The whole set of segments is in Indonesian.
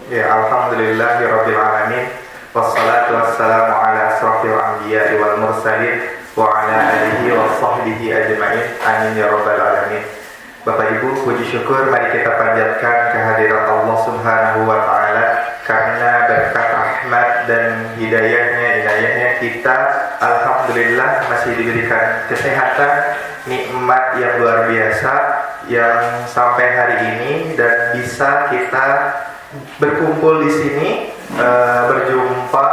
Ya, alhamdulillahirabbil alamin. Wassalatu wassalamu ala asrofil anbiya'i wal mursalin wa ala alihi wa sahbihi ajma'in. Amin ya rabbal alamin. Bapak Ibu, puji syukur mari kita panjatkan kehadirat Allah Subhanahu wa taala karena berkat rahmat dan hidayahnya, inayahnya kita alhamdulillah masih diberikan kesehatan, nikmat yang luar biasa yang sampai hari ini dan bisa kita berkumpul di sini, berjumpa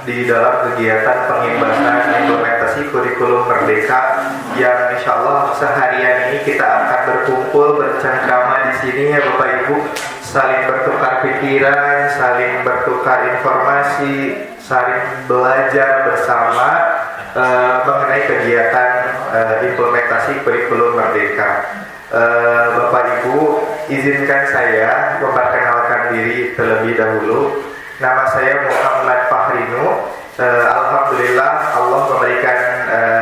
di dalam kegiatan pengibasan implementasi kurikulum Merdeka yang insya Allah seharian ini kita akan berkumpul bercengkrama di sini ya Bapak Ibu, saling bertukar pikiran, saling bertukar informasi, saling belajar bersama mengenai kegiatan implementasi kurikulum Merdeka. Bapak Ibu, izinkan saya memperkenalkan diri terlebih dahulu. Nama saya Muhammad Fahrinu. Alhamdulillah Allah memberikan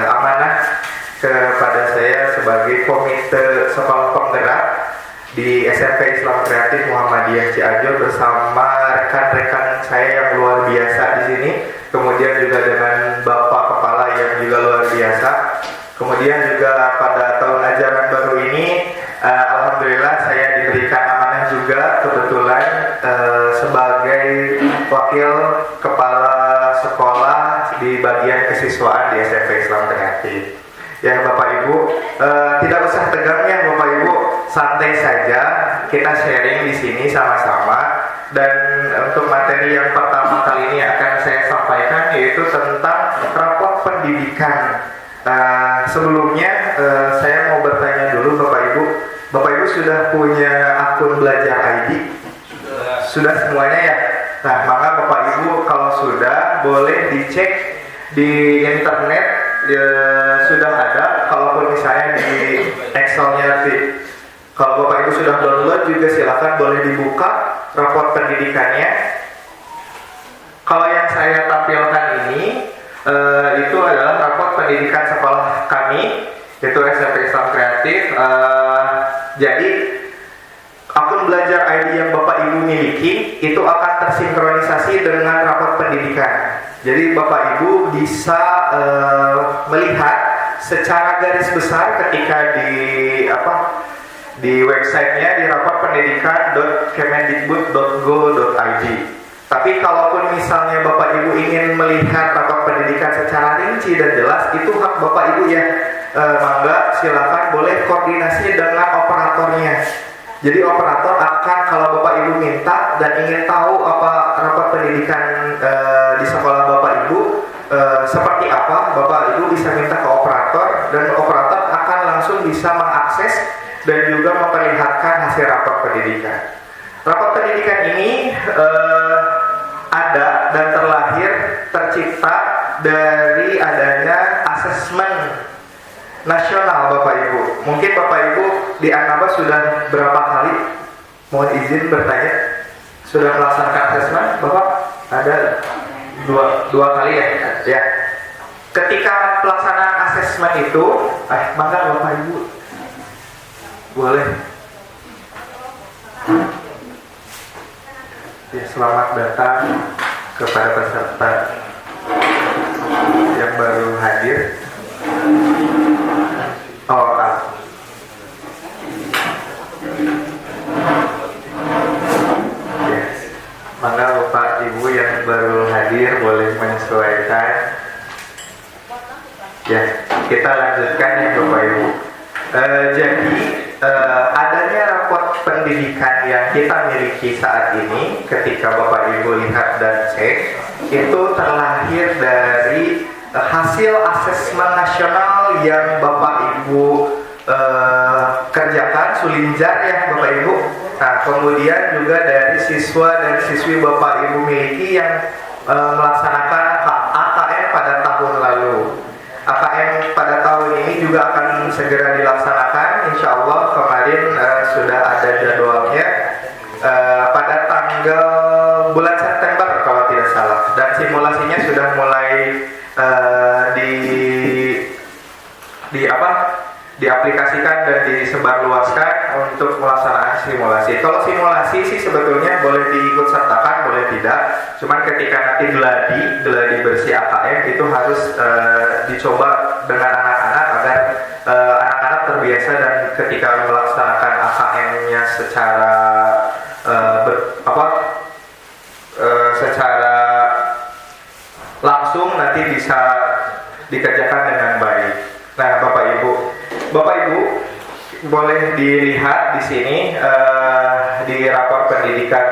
amanah kepada saya sebagai komite sekolah penggerak di SMP Islam Kreatif Muhammadiyah Cianjur bersama rekan-rekan saya yang luar biasa di sini. Kemudian juga dengan Bapak Kepala yang juga luar biasa. Kemudian juga pada tahun ajaran baru ini, alhamdulillah saya diberikan amanah juga kebetulan sebagai wakil kepala sekolah di bagian kesiswaan di SMP Islam Kreatif. Ya Bapak Ibu, tidak usah tegang ya Bapak Ibu, santai saja kita sharing di sini sama-sama. Dan untuk materi yang pertama kali ini akan saya sampaikan yaitu tentang rapor pendidikan. Sebelumnya saya mau bertanya dulu Bapak Ibu. Bapak Ibu sudah punya akun belajar ID? Sudah semuanya ya? Nah, maka Bapak Ibu kalau sudah boleh dicek di internet sudah ada. Kalaupun misalnya di Excelnya kalau Bapak Ibu sudah download juga silakan boleh dibuka rapor pendidikannya. Kalau yang saya tampilkan ini itu adalah rapor pendidikan sekolah kami, yaitu SMP Islam Kreatif. Jadi akun belajar ID yang Bapak Ibu miliki itu akan tersinkronisasi dengan rapor pendidikan. Jadi Bapak Ibu bisa melihat secara garis besar ketika di websitenya di raporpendidikan.kemendikbud.go.id. Tapi kalaupun misalnya Bapak Ibu ingin melihat rapor pendidikan secara rinci dan jelas, itu hak Bapak Ibu ya. Mangga silakan boleh koordinasi dengan operatornya. Jadi operator akan kalau Bapak Ibu minta dan ingin tahu apa rapor pendidikan di sekolah Bapak Ibu seperti apa, Bapak Ibu bisa minta ke operator dan operator akan langsung bisa mengakses dan juga memperlihatkan hasil rapor pendidikan. Rapor pendidikan ini ada dan tercipta dari adanya asesmen nasional Bapak Ibu. Mungkin Bapak Ibu di Anambas sudah berapa kali, mohon izin bertanya, sudah melaksanakan asesmen? Bapak ada dua kali ya? Ya. Ketika pelaksanaan asesmen itu, maka Bapak Ibu boleh. Ya, selamat datang kepada peserta yang baru hadir. Maka Bapak Ibu yang baru hadir boleh menyesuaikan. Ya, kita lanjutkan ya Bapak Ibu. Jadi adanya raport pendidikan yang kita miliki saat ini, ketika Bapak Ibu lihat dan cek, itu terlahir dari hasil asesmen nasional yang Bapak Ibu kerjakan, sulinjar ya Bapak Ibu. Nah, kemudian juga dari siswa dan siswi Bapak Ibu miliki yang melaksanakan AKM pada tahun lalu. AKM pada tahun ini juga akan segera dilaksanakan. Insya Allah kemarin sudah ada jadwalnya pada tanggal bulan September kalau tidak salah. Dan simulasinya sudah mulai diaplikasikan diaplikasikan dan disebarluaskan untuk pelaksanaan simulasi. Kalau simulasi sih sebetulnya boleh diikut sertakan, boleh tidak. Cuman ketika nanti geladi bersih AKM itu harus dicoba dengan anak-anak agar anak-anak terbiasa dan ketika melaksanakan AKM-nya secara secara langsung nanti bisa dikerjakan dengan baik. Nah, Bapak Ibu boleh dilihat di sini di rapor pendidikan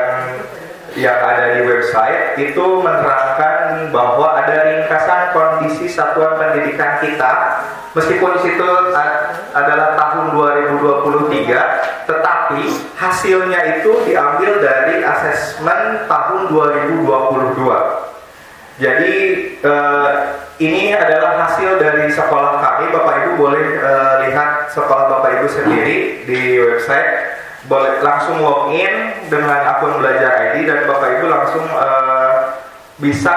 yang ada di website itu menerangkan bahwa ada ringkasan kondisi satuan pendidikan kita, meskipun di situ adalah tahun 2023, tetapi hasilnya itu diambil dari asesmen tahun 2022. Jadi ini adalah hasil dari sekolah kami. Bapak Ibu boleh lihat sekolah Bapak Ibu sendiri di website. Boleh langsung login dengan akun Belajar ID dan Bapak Ibu langsung bisa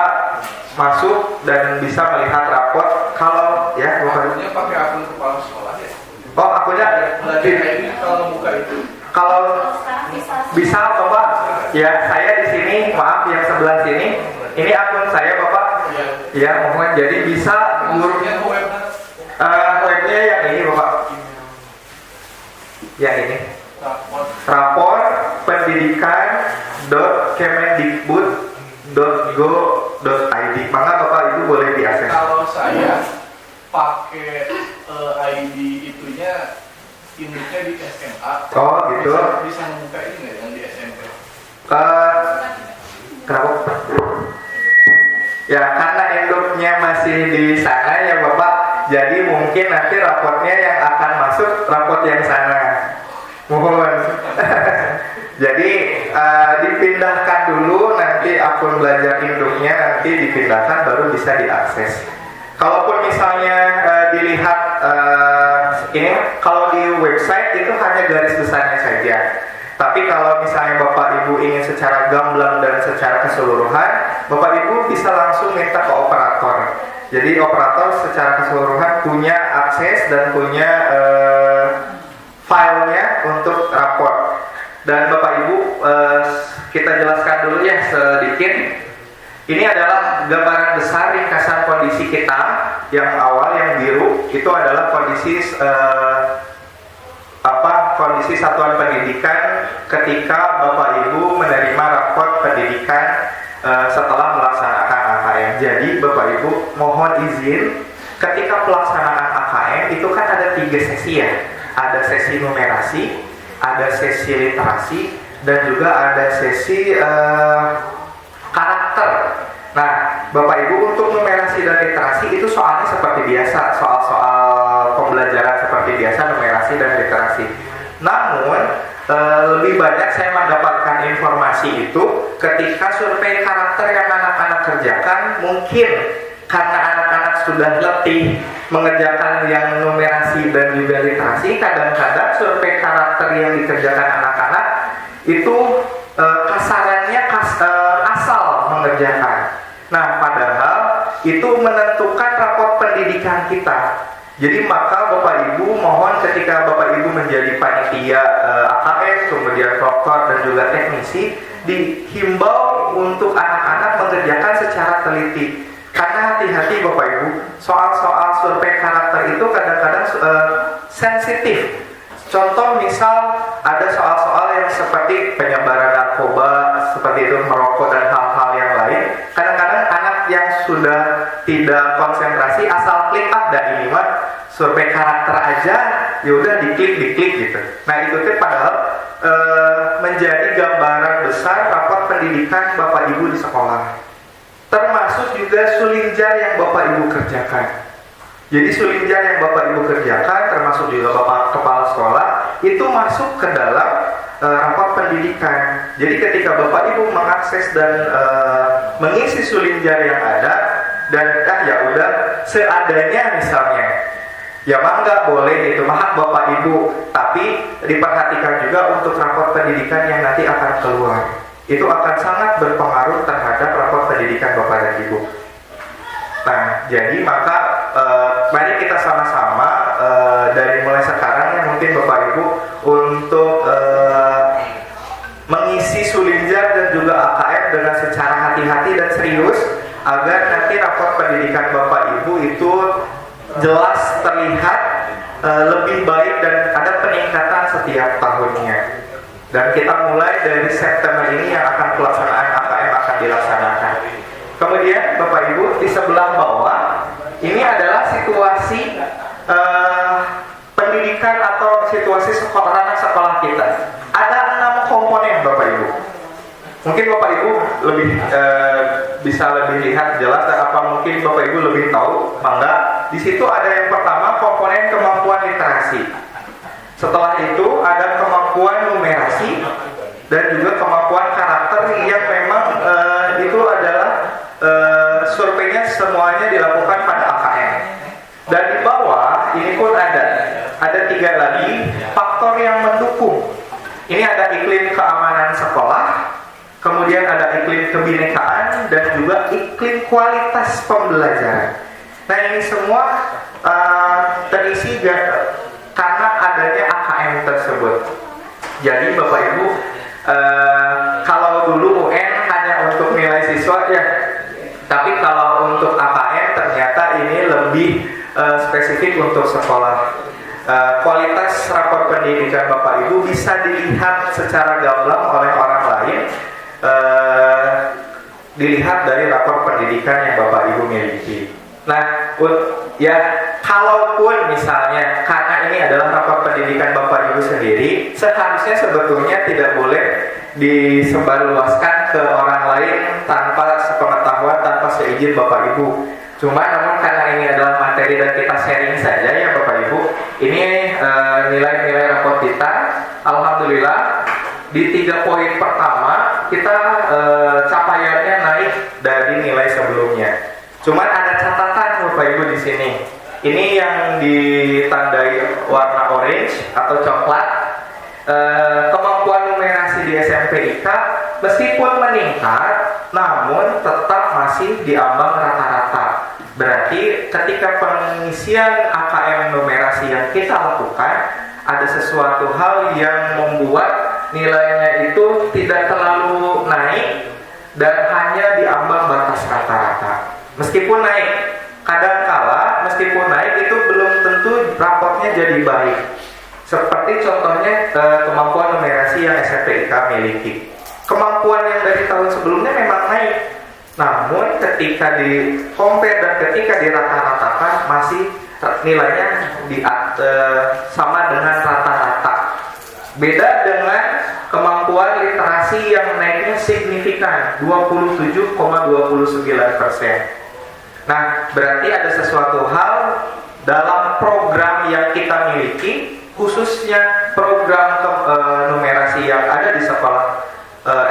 masuk dan bisa melihat raport. Kalau ya Bapak Ibu pakai akun kepala sekolah ya. Oh, akunnya Belajar ID kalau buka itu. Kalau bisa Bapak, ya saya di sini, maaf yang sebelah sini. Ini akun saya Bapak. Ya, mohon jadi bisa Maksudnya webnya yang ini Bapak. Yang ini. Rapor pendidikan.kemendikbud.go.id. Maka Bapak Ibu boleh diakses. Kalau saya pakai ID itunya induknya di SMA. Oh gitu. Bisa membuka ini nggak yang di SMP? Kenapa? Ya karena induknya masih di sana ya Bapak. Jadi mungkin nanti raportnya yang akan masuk raport yang sana. Mohon. Jadi dipindahkan dulu, nanti akun belajar induknya nanti dipindahkan baru bisa diakses. Kalaupun misalnya dilihat ini kalau di website itu hanya garis besarnya saja. Tapi kalau misalnya Bapak Ibu ingin secara gamblang dan secara keseluruhan, Bapak Ibu bisa langsung minta ke operator. Jadi operator secara keseluruhan punya akses dan punya filenya untuk raport. Dan Bapak Ibu kita jelaskan dulu ya sedikit. Ini adalah gambaran besar ringkasan kondisi kita. Yang awal yang biru itu adalah kondisi kondisi satuan pendidikan ketika Bapak Ibu menerima raport pendidikan setelah melaksanakan AKM. Jadi Bapak Ibu mohon izin ketika pelaksanaan AKM itu kan ada 3 sesi ya. Ada sesi numerasi, ada sesi literasi, dan juga ada sesi karakter. Nah, Bapak Ibu untuk numerasi dan literasi itu soalnya seperti biasa, soal-soal pembelajaran seperti biasa, numerasi dan literasi. Namun lebih banyak saya mendapatkan informasi itu ketika survei karakter yang anak-anak kerjakan, mungkin karena anak-anak sudah letih mengerjakan yang numerasi dan juga literasi, kadang-kadang survei karakter yang dikerjakan anak-anak itu kasarannya asal mengerjakan. Nah, padahal itu menentukan raport pendidikan kita. Jadi maka Bapak Ibu mohon ketika Bapak Ibu menjadi panitia AKM, kemudian proktor dan juga teknisi, dihimbau untuk anak-anak mengerjakan secara teliti. Karena hati-hati Bapak Ibu, soal-soal survei karakter itu kadang-kadang sensitif. Contoh misal ada soal-soal yang seperti penyebaran narkoba, seperti itu merokok dan hal-hal yang lain. Kadang-kadang anak yang sudah tidak konsentrasi asal klik ada ini mah survei karakter aja, yaudah diklik gitu. Nah itu tuh padahal menjadi gambaran besar raport pendidikan Bapak Ibu di sekolah. Termasuk juga sulinjar yang Bapak Ibu kerjakan. Jadi sulinjar yang Bapak Ibu kerjakan, termasuk juga Bapak Kepala Sekolah, itu masuk ke dalam raport pendidikan. Jadi ketika Bapak Ibu mengakses dan mengisi sulinjar yang ada, dan ya udah seadanya misalnya, ya mangga boleh itu hak Bapak Ibu, tapi diperhatikan juga untuk raport pendidikan yang nanti akan keluar. Itu akan sangat berpengaruh terhadap raport pendidikan Bapak dan Ibu. Nah, jadi maka mari kita sama-sama dari mulai sekarang mungkin Bapak Ibu untuk mengisi Sulinjar dan juga AKM dengan secara hati-hati dan serius agar nanti rapor pendidikan Bapak Ibu itu jelas terlihat lebih baik dan ada peningkatan setiap tahunnya. Dan kita mulai dari September ini yang akan pelaksanaan AKM akan dilaksanakan. Kemudian Bapak Ibu di sebelah bawah ini adalah situasi pendidikan atau situasi anak sekolah kita. Ada 6 komponen Bapak Ibu. Mungkin Bapak Ibu lebih bisa lebih lihat jelas, dan apa mungkin Bapak Ibu lebih tahu, mangga. Di situ ada yang pertama komponen kemampuan literasi. Setelah itu ada kemampuan numerasi dan juga kemampuan karakter yang memang itu adalah surveinya semuanya dilakukan pada AKM. Dan di bawah ini pun ada 3 lagi faktor yang mendukung. Ini ada iklim keamanan sekolah, kemudian ada iklim kebinekaan dan juga iklim kualitas pembelajaran. Nah, ini semua terisi karena adanya AKM tersebut. Jadi Bapak Ibu, kalau dulu UN hanya untuk nilai siswa ya, tapi kalau untuk AKM ternyata ini lebih spesifik untuk sekolah. Kualitas rapor pendidikan Bapak Ibu bisa dilihat secara gamblang oleh orang lain, dilihat dari rapor pendidikan yang Bapak Ibu miliki. Nah, ya kalaupun misalnya karena ini adalah rapor pendidikan Bapak Ibu sendiri, seharusnya sebetulnya tidak boleh disebarluaskan ke orang lain tanpa sepengetahuan, tanpa seizin Bapak Ibu. Cuma namun karena ini adalah materi dan kita sharing saja ya Bapak Ibu, ini nilai-nilai rapor kita, alhamdulillah di 3 poin pertama kita capaiannya naik dari nilai sebelumnya. Cuman ada catatan Bapak Ibu di sini. Ini yang ditandai warna orange atau coklat. Kemampuan numerasi di SMP IK meskipun meningkat, namun tetap masih di ambang rata-rata. Berarti ketika pengisian AKM numerasi yang kita lakukan, ada sesuatu hal yang membuat nilainya itu tidak terlalu naik dan hanya di ambang batas rata-rata. Meskipun naik, kadangkala meskipun naik itu belum tentu raportnya jadi baik. Seperti contohnya kemampuan numerasi yang SMP IK miliki. Kemampuan yang dari tahun sebelumnya memang naik, namun ketika di compare dan ketika dirata-ratakan masih nilainya sama dengan rata-rata. Beda dengan kemampuan literasi yang naiknya signifikan 27,29%. Nah, berarti ada sesuatu hal dalam program yang kita miliki, khususnya program numerasi yang ada di sekolah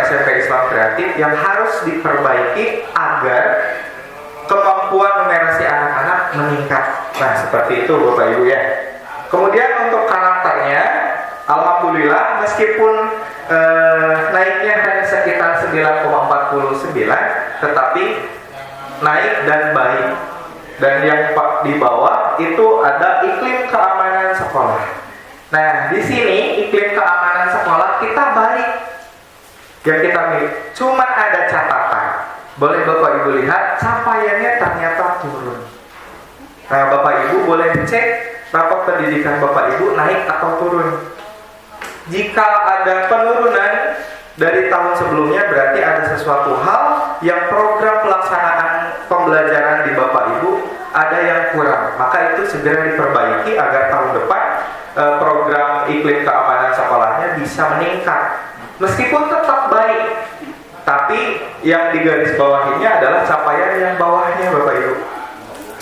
SMP Islam Kreatif yang harus diperbaiki agar kemampuan numerasi anak-anak meningkat. Nah, seperti itu Bapak Ibu ya. Kemudian untuk karakternya, alhamdulillah meskipun naiknya hanya sekitar 9,49, tetapi naik dan baik. Dan yang di bawah itu ada iklim keamanan sekolah. Nah, di sini iklim keamanan sekolah kita baik. Yang kita miliki, cuma ada catatan. Boleh Bapak Ibu lihat, capaiannya ternyata turun. Nah, Bapak Ibu boleh cek rapor pendidikan Bapak Ibu naik atau turun. Jika ada penurunan dari tahun sebelumnya, berarti ada sesuatu hal yang program pelaksanaan pembelajaran di Bapak Ibu ada yang kurang. Maka itu segera diperbaiki agar tahun depan program iklim keamanan sekolahnya bisa meningkat. Meskipun tetap baik, tapi yang di garis bawahnya adalah capaian yang bawahnya Bapak Ibu.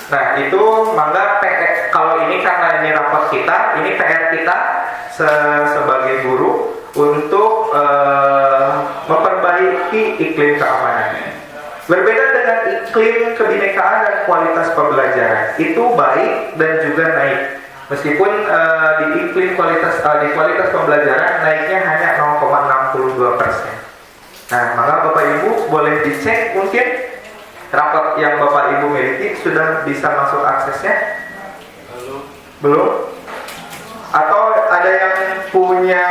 Nah, itu mangga PR, kalau ini karena ini rapor kita, ini PR kita sebagai guru untuk memperbaiki iklim keamanan. Berbeda dengan iklim kebinekaan dan kualitas pembelajaran, itu baik dan juga naik. Meskipun di kualitas pembelajaran naiknya hanya 0,62%. Nah, maka Bapak Ibu boleh dicek, mungkin rapor yang Bapak Ibu miliki sudah bisa masuk aksesnya? Belum? Atau ada punya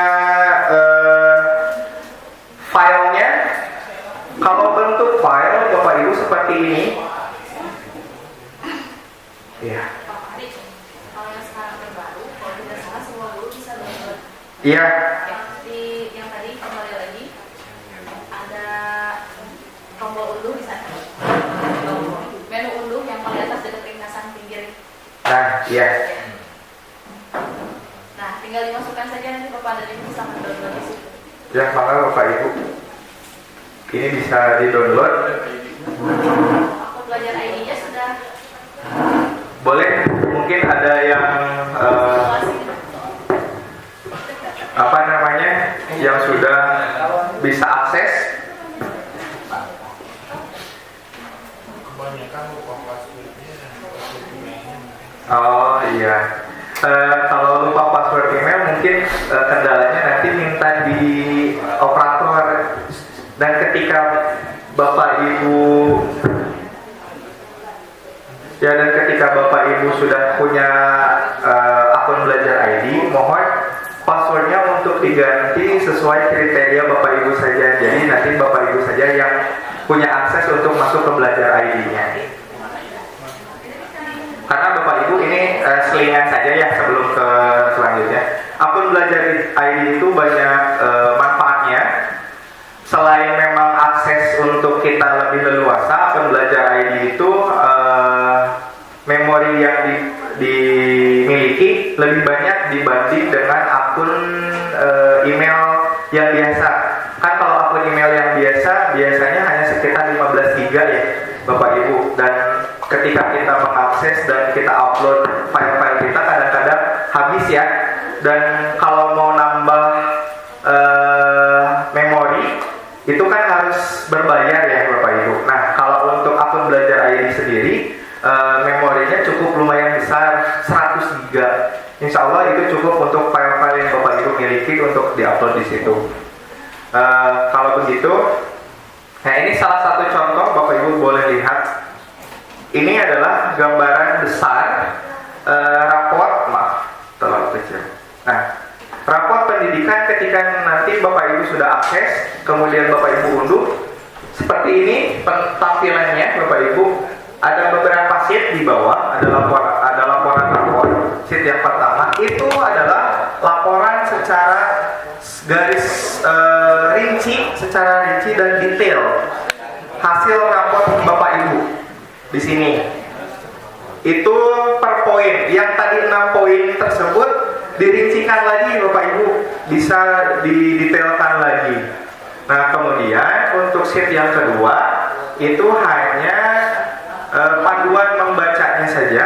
filenya. Kalau bentuk file Bapak Ibu seperti ini. Ya. Kalau yang sekarang terbaru, kalau tidak salah semua guru bisa download. Iya. Di yang tadi kembali lagi ada tombol unduh di sana. Menu unduh yang paling atas dekat ringkasan pinggir. Nah, iya. Nah, tinggal dimasukkan saja nanti Bapak dan Ibu bisa mendownload di situ. Ya, maka Bapak Ibu ini bisa di-download. Aku belajar ID-nya sudah. Boleh, mungkin ada yang apa namanya yang sudah bisa akses. Oh iya. Kalau lupa password email mungkin kendalanya nanti minta di operator, dan ketika Bapak Ibu sudah punya akun belajar ID, mohon passwordnya untuk diganti sesuai kriteria Bapak Ibu saja. Jadi nanti Bapak Ibu saja yang punya akses untuk masuk ke belajar ID-nya. Karena Bapak Ibu ini selingan saja ya sebelum ke selanjutnya. Akun belajar ID itu banyak manfaatnya. Selain memang akses untuk kita lebih leluasa, akun belajar ID itu memori yang dimiliki lebih banyak dibanding dengan akun email yang biasa. Kan kalau akun email yang biasanya hanya sekitar 15 GB ya Bapak Ibu, dan ketika kita mengakses dan kita upload file-file kita kadang-kadang habis ya. Dan kalau mau nambah memori itu kan harus berbayar ya Bapak Ibu. Nah, kalau untuk akun belajar ID sendiri memorinya cukup lumayan besar, 100 GB. Insya Allah itu cukup untuk file-file yang Bapak Ibu miliki untuk diupload di situ. Kalau begitu, nah ini salah satu contoh Bapak Ibu boleh lihat. Ini adalah gambaran besar raport, terlalu kecil. Nah, raport pendidikan ketika nanti Bapak Ibu sudah akses, kemudian Bapak Ibu unduh, seperti ini tampilannya Bapak Ibu. Ada beberapa sheet di bawah, ada laporan rapor. Sheet yang pertama itu adalah laporan secara garis secara rinci dan detail hasil raport Bapak Ibu. Di sini itu per poin. Yang tadi 6 poin tersebut dirincikan lagi Bapak Ibu, bisa didetailkan lagi. Nah, kemudian untuk sheet yang kedua itu hanya panduan membacanya saja.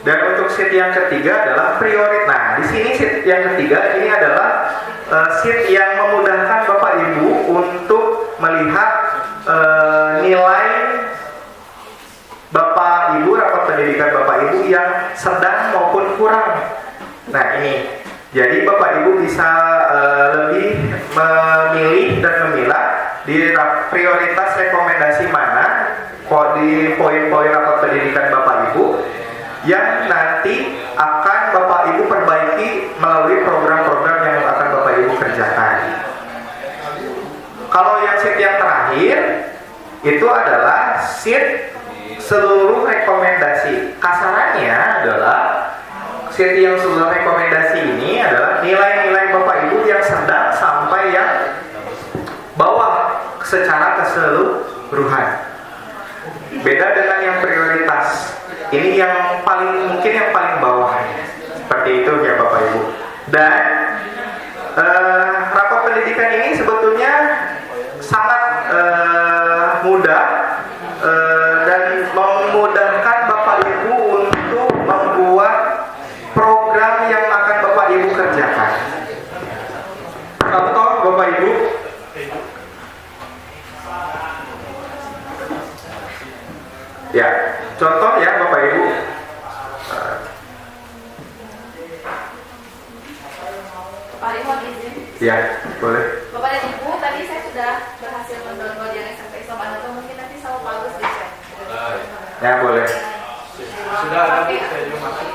Dan untuk sheet yang ketiga adalah prioritas. Nah, di sini sheet yang ketiga ini adalah sheet yang memudahkan Bapak Ibu untuk melihat nilai Bapak Ibu, rapat pendidikan Bapak Ibu yang sedang maupun kurang. Nah, ini. Jadi Bapak Ibu bisa lebih memilih dan memilah di prioritas rekomendasi mana di poin-poin rapat pendidikan Bapak Ibu yang nanti akan Bapak Ibu perbaiki melalui program-program yang akan Bapak Ibu kerjakan. Kalau yang sheet yang terakhir itu adalah sheet seluruh rekomendasi. Kasarannya adalah sheet yang seluruh rekomendasi ini adalah nilai-nilai Bapak Ibu yang sedang sampai yang bawah secara keseluruhan. Beda dengan yang prioritas. Ini yang paling bawah. Seperti itu ya Bapak Ibu. Dan rapor pendidikan ini sebetulnya sangat mudah dan memudahkan Bapak Ibu untuk membuat program yang akan Bapak Ibu kerjakan. Contoh Bapak Ibu, ya, contoh ya Bapak Ibu. Pak Rimon izin. Ya, boleh. Bapak dan Ibu, tadi saya sudah berhasil mendownload yang SMP Islam atau mungkin nanti sama Pak Agus dicek. Ya, boleh. Sudah ada Bu, saya juga masuk.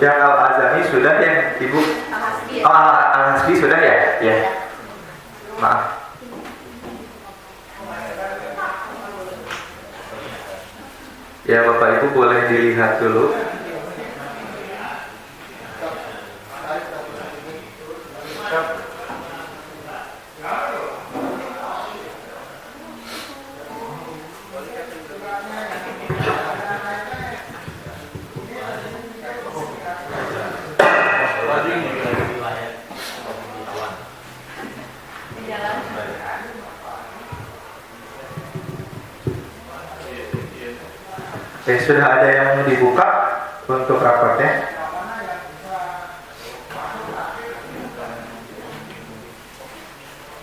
Yang Al-Azami sudah ya, Ibu? Al-Hasbi ya? Oh, Al-Hasbi sudah ya? Ya. Maaf. Ya, Bapak Ibu boleh dilihat dulu. Di jalan. Sudah ada yang dibuka untuk rapatnya.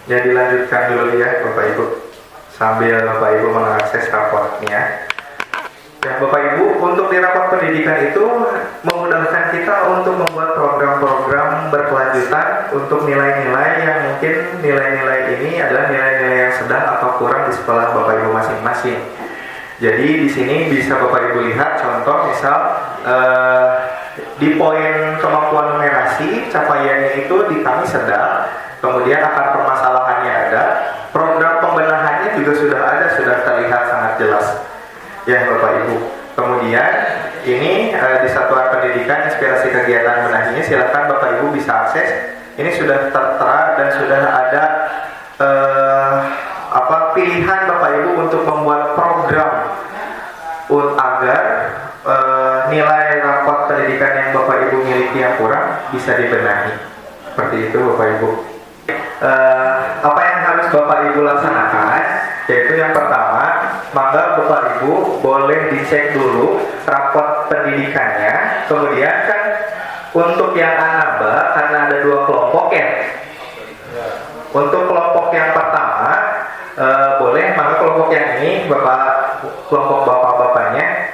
Ya, dilanjutkan dulu ya Bapak Ibu, sambil Bapak Ibu mengakses rapotnya. Ya Bapak Ibu, untuk di rapat pendidikan itu memudahkan kita untuk membuat program-program berkelanjutan untuk nilai-nilai yang mungkin nilai-nilai ini adalah nilai-nilai yang sedang atau kurang di sekolah Bapak Ibu masing-masing. Jadi di sini bisa Bapak Ibu lihat contoh misal di poin kemampuan numerasi capaiannya itu di kami sedang, kemudian akar permasalahannya ada, program pembenahannya juga sudah ada, sudah terlihat sangat jelas ya Bapak Ibu. Kemudian ini di satuan pendidikan inspirasi kegiatan benahinya, silakan Bapak Ibu bisa akses. Ini sudah tertera dan sudah ada pilihan Bapak Ibu untuk membuat program agar nilai rapot pendidikan yang Bapak Ibu miliki yang kurang bisa dibenahi. Seperti itu Bapak Ibu. Apa yang harus Bapak Ibu laksanakan? Yaitu yang pertama, maka Bapak Ibu boleh dicek dulu rapot pendidikannya. Kemudian kan untuk yang anaba, karena ada dua kelompok ya. Untuk kelompok yang pertama boleh, maka kelompok yang ini kelompok bapak-bapaknya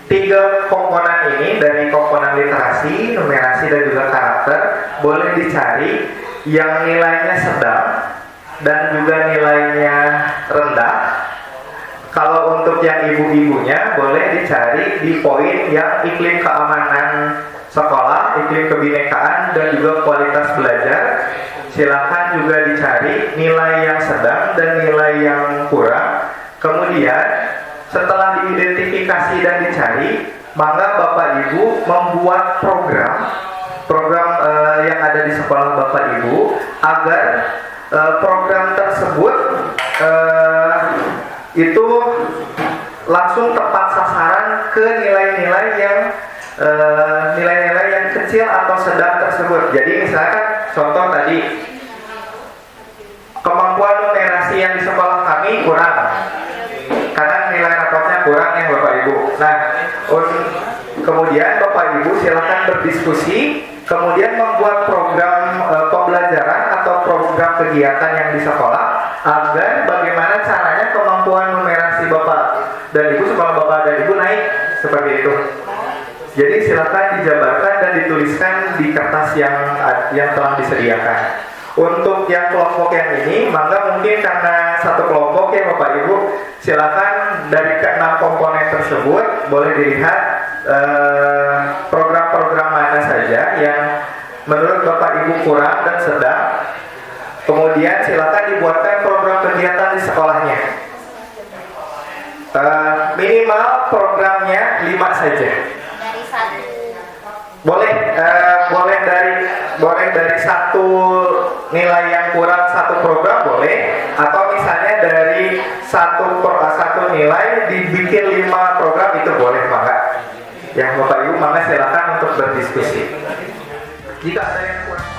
3 komponen ini dari komponen literasi, numerasi dan juga karakter boleh dicari yang nilainya sedang dan juga nilainya rendah. Kalau untuk yang ibu-ibunya boleh dicari di poin yang iklim keamanan sekolah, iklim kebinekaan dan juga kualitas belajar. Silakan juga dicari nilai yang sedang dan nilai yang kurang. Kemudian setelah diidentifikasi dan dicari, maka Bapak Ibu membuat program yang ada di sekolah Bapak Ibu agar program tersebut itu langsung tepat sasaran ke nilai-nilai yang kecil atau sedang tersebut. Jadi misalkan contoh tadi, kemampuan numerasi yang di sekolah kami kurang karena nilai rapotnya kurang ya Bapak Ibu. Nah, kemudian Bapak Ibu silakan berdiskusi, kemudian membuat program pembelajaran atau program kegiatan yang di sekolah agar bagaimana caranya kemampuan numerasi Bapak dan Ibu, sekolah Bapak dan Ibu naik seperti itu. Jadi silakan dijabarkan dan dituliskan di kertas yang telah disediakan. Untuk yang kelompok yang ini, maka mungkin karena satu kelompok ya Bapak Ibu, silakan dari ke-6 komponen tersebut boleh dilihat program-program mana saja yang menurut Bapak Ibu kurang dan sedang. Kemudian silakan dibuatkan program kegiatan di sekolahnya. Minimal programnya 5 saja. Dari satu. Boleh dari satu nilai yang kurang satu program boleh, atau misalnya dari satu nilai dibikin 5 program itu boleh maka. Ya Bapak Ibu, maka silakan untuk berdiskusi. Jika ada yang kurang